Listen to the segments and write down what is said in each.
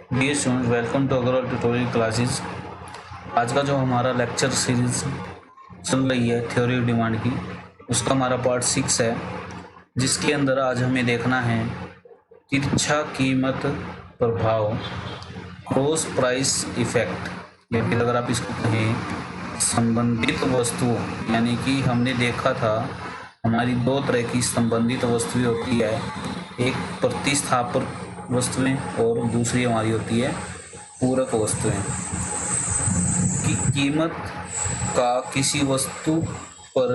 Dear students, welcome to Agarwal tutorial classes. आज का जो हमारा लेक्चर सीरीज चल रही है थ्योरी ऑफ डिमांड की, उसका हमारा पार्ट 6 है, जिसके अंदर आज हमें देखना है तिरछा कीमत प्रभाव, क्रॉस प्राइस इफेक्ट, या फिर अगर आप इसको कहें संबंधित वस्तुओं। यानी कि हमने देखा था हमारी दो तरह की संबंधित वस्तुएं होती है, एक प्रतिस्थापन वस्तुएं और दूसरी हमारी होती है पूरक वस्तुएं। की कीमत का किसी वस्तु पर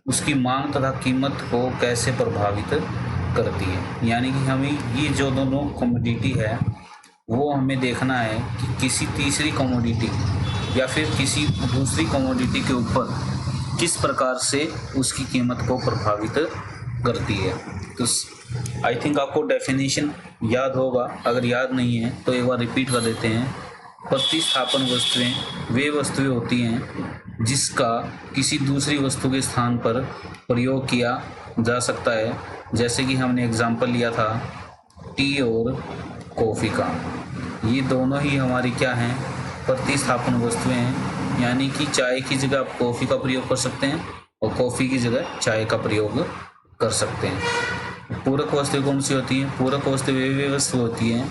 उसकी मांग तथा कीमत को कैसे प्रभावित करती है। यानी कि हमें ये जो दोनों कमोडिटी है वो हमें देखना है कि किसी तीसरी कमोडिटी या फिर किसी दूसरी कमोडिटी के ऊपर किस प्रकार से उसकी कीमत को प्रभावित करती है। तो आई थिंक आपको डेफिनेशन याद होगा, अगर याद नहीं है तो एक बार रिपीट कर देते हैं। प्रतिस्थापन वस्तुएं वे वस्तुएं होती हैं जिसका किसी दूसरी वस्तु के स्थान पर प्रयोग किया जा सकता है, जैसे कि हमने एग्जाम्पल लिया था टी और कॉफ़ी का। ये दोनों ही हमारी क्या हैं, प्रतिस्थापन वस्तुएं हैं। यानी कि चाय की जगह आप कॉफ़ी का प्रयोग कर सकते हैं और कॉफ़ी की जगह चाय का प्रयोग कर सकते हैं। पूरक वस्तुएं कौन सी होती हैं? पूरक वस्तुएं वे वस्तु होती हैं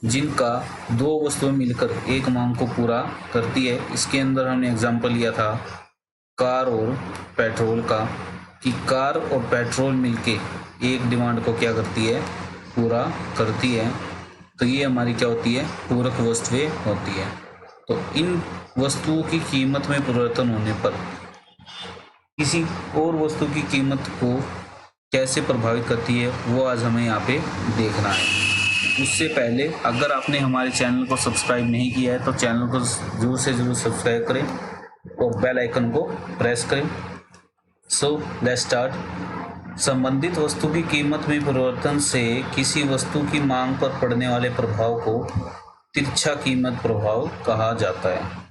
जिनका दो वस्तुएं मिलकर एक मांग को पूरा करती है। इसके अंदर हमने एग्जाम्पल लिया था कार और पेट्रोल का, कि कार और पेट्रोल मिलके एक डिमांड को क्या करती है, पूरा करती है। तो ये हमारी क्या होती है, पूरक वस्तुएं होती है। तो इन वस्तुओं की कीमत में परिवर्तन होने पर किसी और वस्तु की कीमत को कैसे प्रभावित करती है, वो आज हमें यहाँ पे देखना है। उससे पहले अगर आपने हमारे चैनल को सब्सक्राइब नहीं किया है तो चैनल को जरूर से जरूर सब्सक्राइब करें और बेल आइकन को प्रेस करें। So let's start. संबंधित वस्तु की कीमत में परिवर्तन से किसी वस्तु की मांग पर पड़ने वाले प्रभाव को तिरछा कीमत प्रभाव कहा जाता है।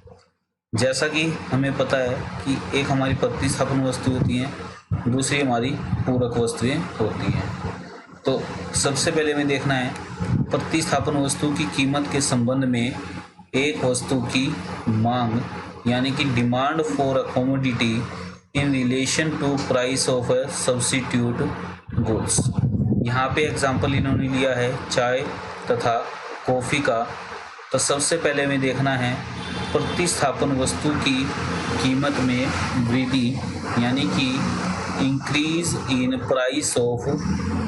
जैसा कि हमें पता है कि एक हमारी प्रतिस्थापन वस्तु होती हैं, दूसरी हमारी पूरक वस्तुएं होती हैं। तो सबसे पहले हमें देखना है प्रतिस्थापन वस्तु की कीमत के संबंध में एक वस्तु की मांग, यानी कि demand for a commodity in relation to price of a substitute goods. यहाँ पे एग्जांपल इन्होंने लिया है चाय तथा कॉफ़ी का। तो सबसे पहले हमें देखना है प्रतिस्थापन वस्तु की कीमत में वृद्धि, यानी कि increase in price of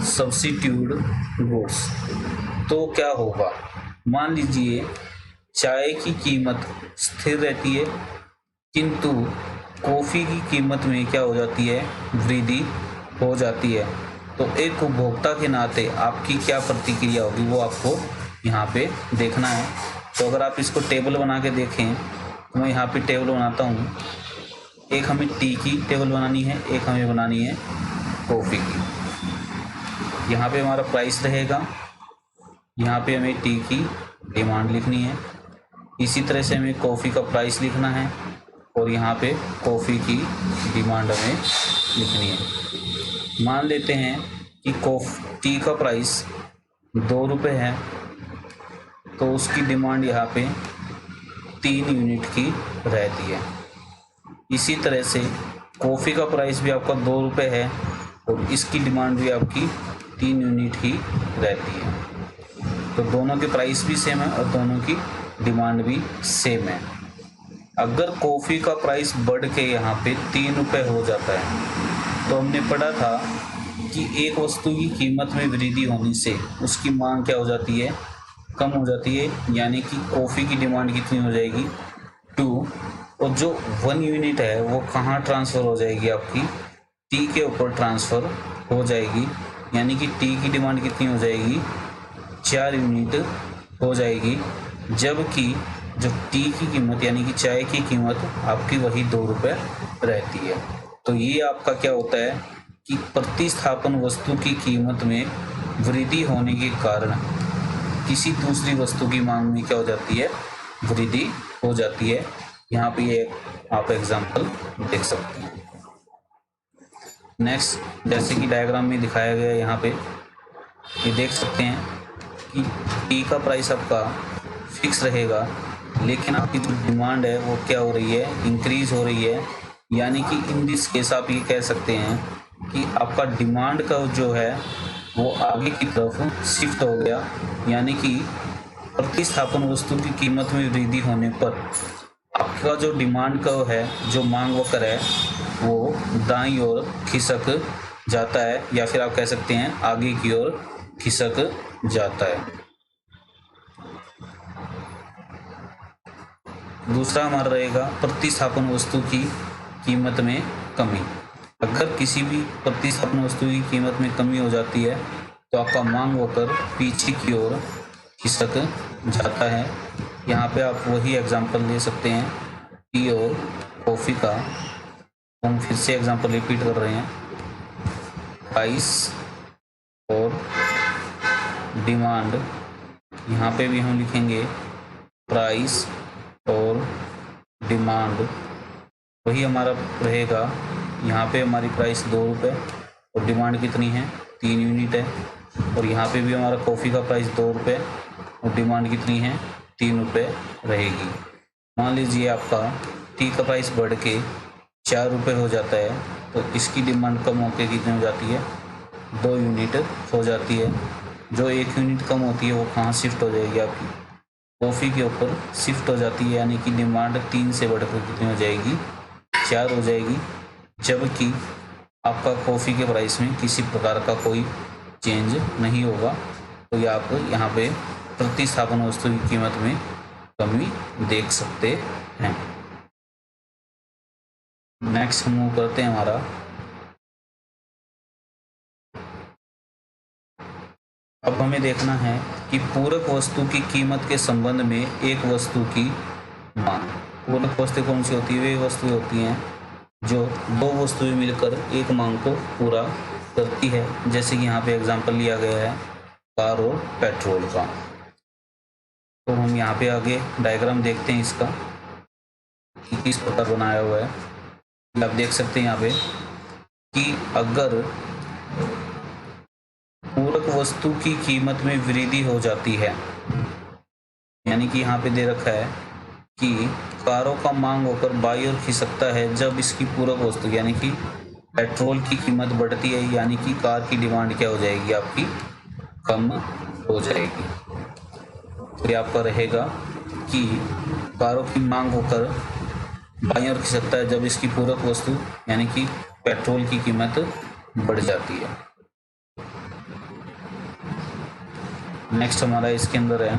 substitute goods. तो क्या होगा, मान लीजिए चाय की कीमत स्थिर रहती है किंतु कॉफ़ी की कीमत में क्या हो जाती है, वृद्धि हो जाती है। तो एक उपभोक्ता के नाते आपकी क्या प्रतिक्रिया होगी वो आपको यहाँ पे देखना है। तो अगर आप इसको टेबल बना के देखें तो मैं यहाँ पे टेबल बनाता हूँ। एक हमें टी की टेबल बनानी है, एक हमें बनानी है कॉफ़ी की। यहाँ पे हमारा प्राइस रहेगा, यहाँ पे हमें टी की डिमांड लिखनी है, इसी तरह से हमें कॉफ़ी का प्राइस लिखना है और यहाँ पे कॉफ़ी की डिमांड हमें लिखनी है। मान लेते हैं कि टी का प्राइस 2 रुपये है, तो उसकी डिमांड यहाँ पे 3 यूनिट की रहती है। इसी तरह से कॉफ़ी का प्राइस भी आपका 2 रुपये है और इसकी डिमांड भी आपकी 3 यूनिट ही रहती है। तो दोनों के प्राइस भी सेम है और दोनों की डिमांड भी सेम है। अगर कॉफ़ी का प्राइस बढ़ के यहाँ पे 3 रुपये हो जाता है तो हमने पढ़ा था कि एक वस्तु की कीमत में वृद्धि होने से उसकी मांग क्या हो जाती है, कम हो जाती है। यानी कि कॉफ़ी की डिमांड कितनी हो जाएगी, 2, और जो 1 यूनिट है वो कहाँ ट्रांसफ़र हो जाएगी, आपकी टी के ऊपर ट्रांसफ़र हो जाएगी। यानी कि टी की डिमांड कितनी हो जाएगी, 4 यूनिट हो जाएगी, जबकि जो टी की कीमत यानी कि चाय की कीमत आपकी वही 2 रुपये रहती है। तो ये आपका क्या होता है कि प्रतिस्थापन वस्तु की कीमत में वृद्धि होने के कारण किसी दूसरी वस्तु की मांग में क्या हो जाती है, वृद्धि हो जाती है। यहाँ पे ये आप एग्जाम्पल देख सकते हैं। नेक्स्ट, जैसे कि डायग्राम में दिखाया गया है, यहाँ पे ये देख सकते हैं कि टी का प्राइस आपका फिक्स रहेगा, लेकिन आपकी जो डिमांड है वो क्या हो रही है, इंक्रीज हो रही है। यानी कि इन दिस केस आप ये कह सकते हैं कि आपका डिमांड का जो है वो आगे की तरफ शिफ्ट हो गया। यानी कि प्रतिस्थापन वस्तु की कीमत में वृद्धि होने पर आपका जो डिमांड कर्व है, जो मांग वक्र है, वो दाईं ओर खिसक जाता है, या फिर आप कह सकते हैं आगे की ओर खिसक जाता है। दूसरा हमारा रहेगा प्रतिस्थापन वस्तु की कीमत में कमी। अगर किसी भी प्रतिस्थापन वस्तु की कीमत में कमी हो जाती है तो आपका मांग वक्र पीछे की ओर खिसक जाता है। यहाँ पे आप वही एग्जांपल ले सकते हैं, टी और कॉफ़ी का। हम फिर से एग्जांपल रिपीट कर रहे हैं, प्राइस और डिमांड। यहाँ पे भी हम लिखेंगे प्राइस और डिमांड, वही हमारा रहेगा। यहाँ पे हमारी प्राइस 2 रुपये और डिमांड कितनी है, 3 यूनिट है। और यहाँ पे भी हमारा कॉफ़ी का प्राइस 2 रुपये और डिमांड कितनी है, 3 रुपये रहेगी। मान लीजिए आपका टी का प्राइस बढ़ के 4 रुपये हो जाता है, तो इसकी डिमांड कम होकर कितनी हो जाती है, 2 यूनिट हो जाती है। जो 1 यूनिट कम होती है वो कहाँ शिफ्ट हो जाएगी, आपकी कॉफ़ी के ऊपर शिफ्ट हो जाती है। यानी कि डिमांड 3 से बढ़कर कितनी हो जाएगी, 4 हो जाएगी। जबकि आपका कॉफ़ी के प्राइस में किसी प्रकार का कोई चेंज नहीं होगा। तो ये आप यहाँ पे प्रतिस्थापन वस्तु की कीमत में कमी देख सकते हैं। नेक्स्ट हम मूव करते हैं हमारा, अब हमें देखना है कि पूरक वस्तु की कीमत के संबंध में एक वस्तु की मांग। पूरक वस्तु कौन सी होती है, वे वस्तुएं होती हैं जो 2 वस्तुएं मिलकर एक मांग को पूरा करती है। जैसे कि यहाँ पे एग्जांपल लिया गया है कार और पेट्रोल का। तो हम यहाँ पे आगे डायग्राम देखते हैं इसका कि किस प्रकार बनाया हुआ है। आप देख सकते हैं यहाँ पे कि अगर पूरक वस्तु की कीमत में वृद्धि हो जाती है, यानी कि यहाँ पे दे रखा है कि कारों का मांग होकर बाईं ओर खिसकता है जब इसकी पूरक वस्तु यानी कि पेट्रोल की कीमत बढ़ती है, यानी कि कार की डिमांड क्या हो जाएगी, आपकी कम हो जाएगी। तो ये आपका रहेगा कि कारों की मांग होकर बाईं ओर खिसकता है जब इसकी पूरक वस्तु यानी कि पेट्रोल की कीमत बढ़ जाती है। नेक्स्ट हमारा इसके अंदर है,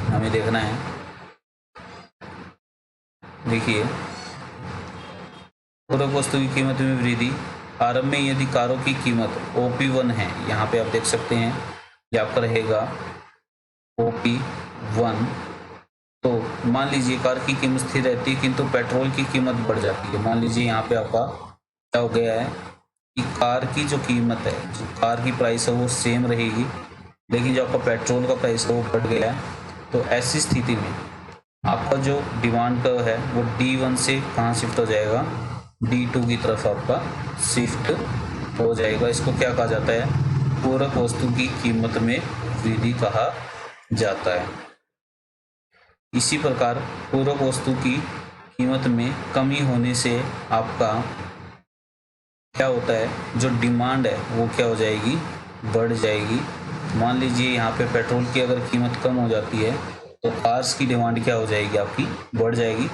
हमें देखना है, देखिए पूरक वस्तु की कीमत में वृद्धि। आरंभ में यदि कारों की कीमत OP1 है, यहाँ पे आप देख सकते हैं ये आपका रहेगा OP1। तो मान लीजिए कार की कीमत स्थिर रहती है किंतु पेट्रोल की कीमत बढ़ जाती है। मान लीजिए यहाँ पे आपका क्या हो गया है कि कार की जो कीमत है, जो कार की प्राइस है वो सेम रहेगी, लेकिन जो आपका पेट्रोल का प्राइस है वो बढ़ गया है। तो ऐसी स्थिति में आपका जो डिमांड का है वो D1 से कहाँ शिफ्ट हो जाएगा, D2 की तरफ आपका शिफ्ट हो जाएगा। इसको क्या कहा जाता है, पूरक वस्तु की कीमत में वृद्धि कहा जाता है। इसी प्रकार पूरक वस्तु की कीमत में कमी होने से आपका क्या होता है, जो डिमांड है वो क्या हो जाएगी, बढ़ जाएगी। मान लीजिए यहाँ पे पेट्रोल की अगर कीमत कम हो जाती है तो कार्स की डिमांड क्या हो जाएगी, आपकी बढ़ जाएगी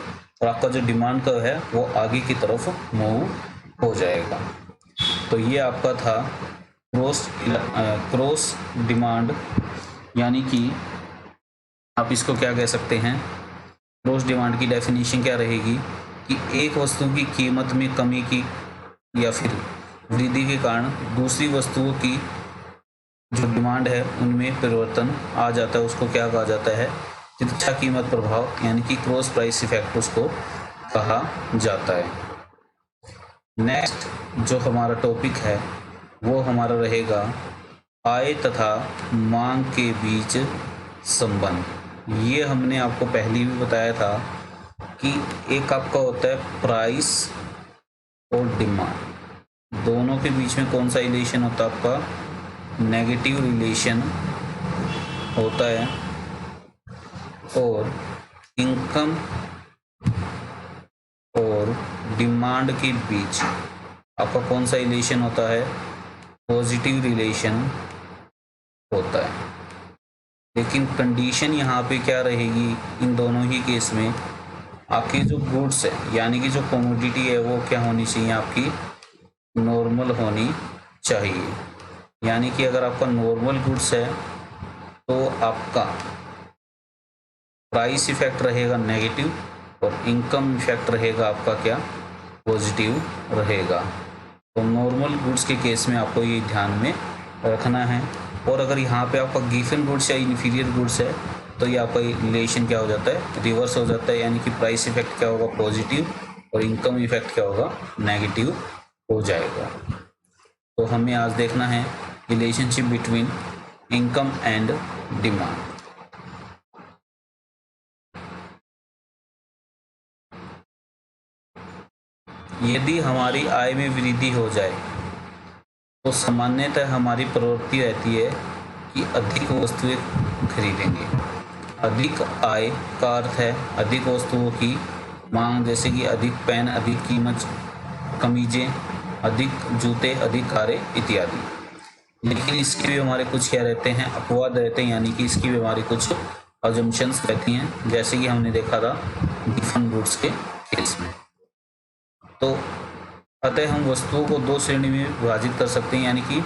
और आपका जो डिमांड का है वो आगे की तरफ मूव हो जाएगा। तो ये आपका था क्रॉस डिमांड, यानी कि आप इसको क्या कह सकते हैं, क्रॉस डिमांड की डेफिनेशन क्या रहेगी कि एक वस्तु की कीमत में कमी की या फिर वृद्धि के कारण दूसरी वस्तुओं की जो डिमांड है उनमें परिवर्तन आ जाता है। उसको क्या कहा जाता है, तिरछा कीमत प्रभाव, यानी कि क्रॉस प्राइस इफेक्ट उसको कहा जाता है। नेक्स्ट जो हमारा टॉपिक है वो हमारा रहेगा आय तथा मांग के बीच संबंध। ये हमने आपको पहले भी बताया था कि एक आपका होता है प्राइस और डिमांड, दोनों के बीच में कौन सा रिलेशन होता है, आपका नेगेटिव रिलेशन होता है और इनकम और डिमांड के बीच आपका कौन सा रिलेशन होता है? पॉजिटिव रिलेशन होता है। लेकिन कंडीशन यहाँ पे क्या रहेगी इन दोनों ही केस में? आपकी जो गुड्स है यानी कि जो कमोडिटी है वो क्या होनी चाहिए? आपकी नॉर्मल होनी चाहिए। यानी कि अगर आपका नॉर्मल गुड्स है तो आपका प्राइस इफेक्ट रहेगा नेगेटिव और इनकम इफेक्ट रहेगा आपका क्या? पॉजिटिव रहेगा। तो नॉर्मल गुड्स के केस में आपको ये ध्यान में रखना है। और अगर यहाँ पे आपका गिवन गुड्स या इन्फीरियर गुड्स है तो ये आपका रिलेशन क्या हो जाता है? रिवर्स हो जाता है। यानी कि प्राइस इफेक्ट क्या होगा? पॉजिटिव और इनकम इफेक्ट क्या होगा? नेगेटिव हो जाएगा। तो हमें आज देखना है relationship between income and demand. यदि हमारी आय में वृद्धि हो जाए तो सामान्यतः हमारी प्रवृत्ति रहती है कि अधिक वस्तुएं खरीदेंगे। अधिक आय का अर्थ है अधिक वस्तुओं की मांग, जैसे कि अधिक पेन, अधिक कीमत कमीजें, अधिक जूते, अधिक कारें इत्यादि। लेकिन इसके भी हमारे कुछ क्या रहते हैं? अपवाद रहते हैं। यानी कि इसकी भी हमारी कुछ अजम्पशंस रहती हैं, जैसे कि हमने देखा था गिवन गुड्स के केस में। तो अतः हम वस्तुओं को दो श्रेणी में विभाजित कर सकते हैं। यानी कि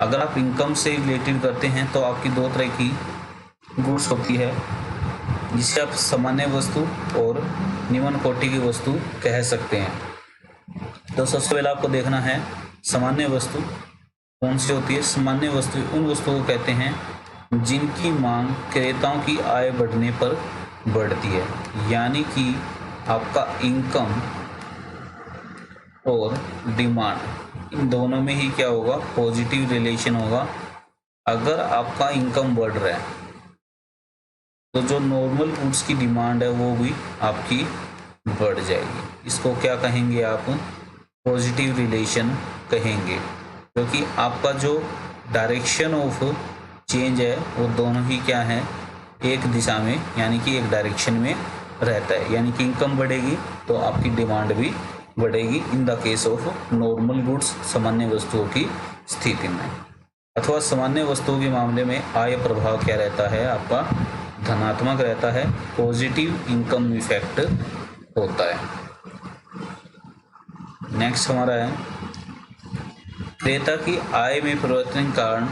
अगर आप इनकम से रिलेटेड करते हैं तो आपकी दो तरह की गुड्स होती है, जिसे आप सामान्य वस्तु और निम्न कोटि की वस्तु कह सकते हैं। तो सबसे पहले आपको देखना है सामान्य वस्तु कौन सी होती है। सामान्य वस्तु उन वस्तुओं को कहते हैं जिनकी मांग क्रेताओं की आय बढ़ने पर बढ़ती है। यानी कि आपका इनकम और डिमांड इन दोनों में ही क्या होगा? पॉजिटिव रिलेशन होगा। अगर आपका इनकम बढ़ रहा है तो जो नॉर्मल गुड्स की डिमांड है वो भी आपकी बढ़ जाएगी। इसको क्या कहेंगे आप? पॉजिटिव रिलेशन कहेंगे, क्योंकि आपका जो डायरेक्शन ऑफ चेंज है वो दोनों ही क्या है? एक दिशा में, यानी कि एक डायरेक्शन में रहता है। यानी कि इनकम बढ़ेगी तो आपकी डिमांड भी बढ़ेगी in the case of normal goods, सामान्य वस्तुओं की स्थिति में। अथवा सामान्य वस्तुओं के मामले में आय प्रभाव क्या रहता है? आपका धनात्मक रहता है, पॉजिटिव इनकम इफेक्ट होता है। नेक्स्ट हमारा है क्रेता की आय में परिवर्तन के कारण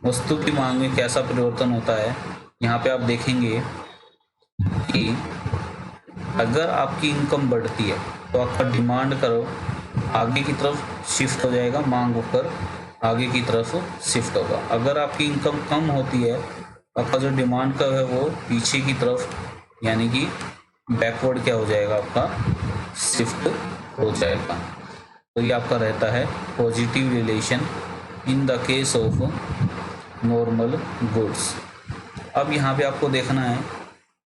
वस्तु की मांग में कैसा परिवर्तन होता है। यहाँ पे आप देखेंगे कि अगर आपकी इनकम बढ़ती है तो आपका डिमांड करो आगे की तरफ शिफ्ट हो जाएगा, मांग होकर आगे की तरफ शिफ्ट होगा। अगर आपकी इनकम कम होती है तो आपका जो डिमांड का है वो पीछे की तरफ, यानी कि बैकवर्ड क्या हो जाएगा? आपका शिफ्ट हो जाएगा। तो ये आपका रहता है positive relation in the case of normal goods. अब यहाँ पे आपको देखना है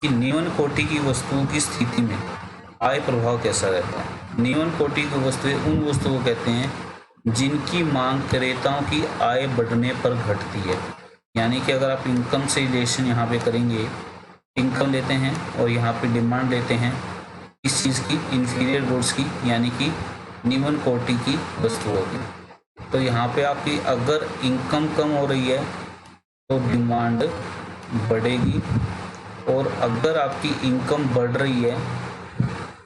कि निम्न कोटि की वस्तुओं की स्थिति में आय प्रभाव कैसा रहता है। निम्न कोटि की वस्तुएं उन वस्तुओं को कहते हैं जिनकी मांग क्रेताओं की आय बढ़ने पर घटती है। यानी कि अगर आप इनकम से रिलेशन यहाँ पे करेंगे, इनकम लेते हैं और यहाँ पे डिमांड लेते हैं इस चीज़ की, इंफीरियर गुड्स की, यानी कि निम्न कोटि की वस्तुओं की, तो यहाँ पे आपकी अगर इनकम कम हो रही है तो डिमांड बढ़ेगी, और अगर आपकी इनकम बढ़ रही है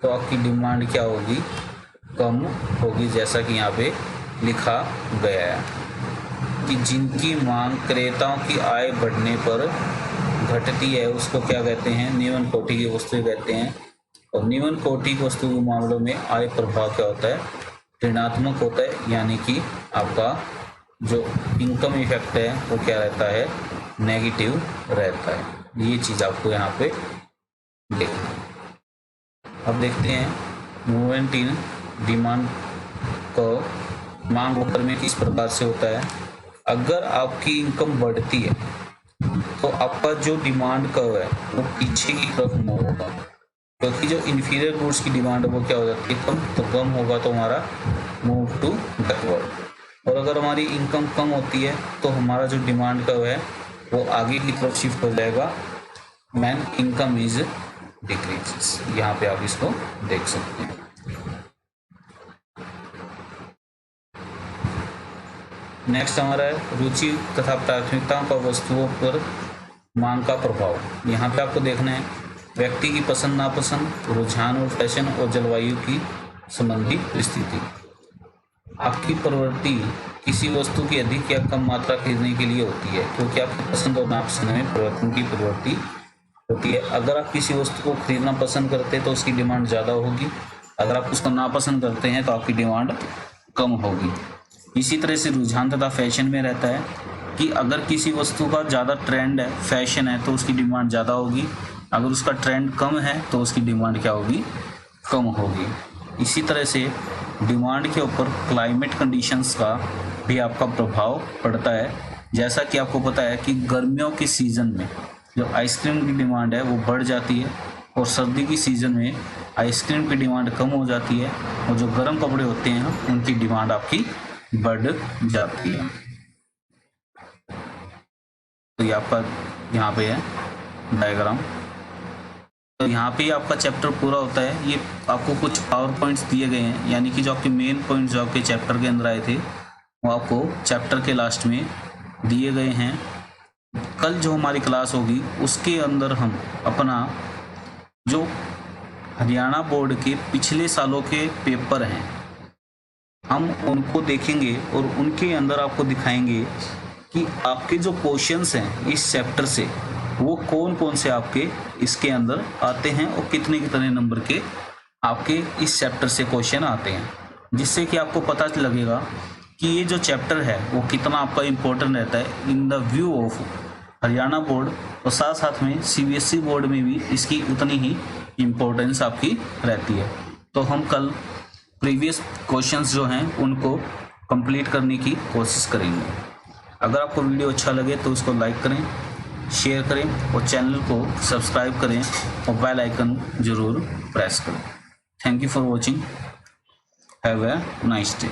तो आपकी डिमांड क्या होगी? कम होगी। जैसा कि यहाँ पे लिखा गया है कि जिनकी मांग क्रेताओं की आय बढ़ने पर घटती है उसको क्या कहते हैं? निम्न कोटि की वस्तु कहते हैं। और निम्न कोटि की वस्तु के मामलों में आय प्रभाव क्या होता है? ऋणात्मक होता है। यानी कि आपका जो इनकम इफेक्ट है वो क्या रहता है? नेगेटिव रहता है। ये चीज़ आपको यहाँ पे देखना है। अब देखते हैं मूवमेंट इन डिमांड को मांग वक्र में किस प्रकार से होता है। अगर आपकी इनकम बढ़ती है तो आपका जो डिमांड कर्व है वो पीछे की तरफ मूव होगा, क्योंकि जो इन्फीरियर गुड्स की डिमांड है वो क्या हो जाती है? कम। तो कम होगा तो हमारा मूव टू बैकवर्ड। और अगर हमारी इनकम कम होती है तो हमारा जो डिमांड कर्व है वो आगे की तरफ शिफ्ट हो जाएगा। मैन इनकम इज डिक्रीजेस, यहाँ पे आप इसको देख सकते हैं। नेक्स्ट हमारा है रुचि तथा प्राथमिकताओं का वस्तुओं पर मांग का प्रभाव। यहाँ पे आपको देखना है व्यक्ति की पसंद नापसंद, रुझान और फैशन और जलवायु की संबंधी स्थिति। आपकी प्रवृत्ति किसी वस्तु की अधिक या कम मात्रा खरीदने के लिए होती है, क्योंकि आपकी पसंद और नापसंद में परिवर्तन की प्रवृत्ति होती है। अगर आप किसी वस्तु को खरीदना पसंद करते हैं तो उसकी डिमांड ज़्यादा होगी, अगर आप उसको नापसंद करते हैं तो आपकी डिमांड कम होगी। इसी तरह से रुझान तथा फैशन में रहता है कि अगर किसी वस्तु का ज़्यादा ट्रेंड है, फैशन है, तो उसकी डिमांड ज़्यादा होगी, अगर उसका ट्रेंड कम है तो उसकी डिमांड क्या होगी, कम होगी। इसी तरह से डिमांड के ऊपर क्लाइमेट कंडीशंस का भी आपका प्रभाव पड़ता है। जैसा कि आपको पता है कि गर्मियों के सीज़न में जो आइसक्रीम की डिमांड है वो बढ़ जाती है और सर्दी की सीज़न में आइसक्रीम की डिमांड कम हो जाती है और जो गर्म कपड़े होते हैं उनकी डिमांड आपकी बढ़ जाती है। तो ये आपका यहाँ पे है डायग्राम। तो यहाँ पे आपका चैप्टर पूरा होता है। ये आपको कुछ पावर पॉइंट्स दिए गए हैं, यानी कि जो आपके मेन पॉइंट्स जो आपके चैप्टर के अंदर आए थे वो आपको चैप्टर के लास्ट में दिए गए हैं। कल जो हमारी क्लास होगी उसके अंदर हम अपना जो हरियाणा बोर्ड के पिछले सालों के पेपर हैं हम उनको देखेंगे और उनके अंदर आपको दिखाएंगे कि आपके जो क्वेश्चंस हैं इस चैप्टर से वो कौन कौन से आपके इसके अंदर आते हैं और कितने कितने नंबर के आपके इस चैप्टर से क्वेश्चन आते हैं, जिससे कि आपको पता लगेगा कि ये जो चैप्टर है वो कितना आपका इम्पोर्टेंट रहता है in the view of Haryana board, और साथ साथ में CBSE बोर्ड में भी इसकी उतनी ही इम्पोर्टेंस आपकी रहती है। तो हम कल प्रीवियस क्वेश्चंस जो हैं उनको कंप्लीट करने की कोशिश करेंगे। अगर आपको वीडियो अच्छा लगे तो उसको लाइक करें, शेयर करें और चैनल को सब्सक्राइब करें और बेल आइकन ज़रूर प्रेस करें। Thank you for watching. Have a nice day.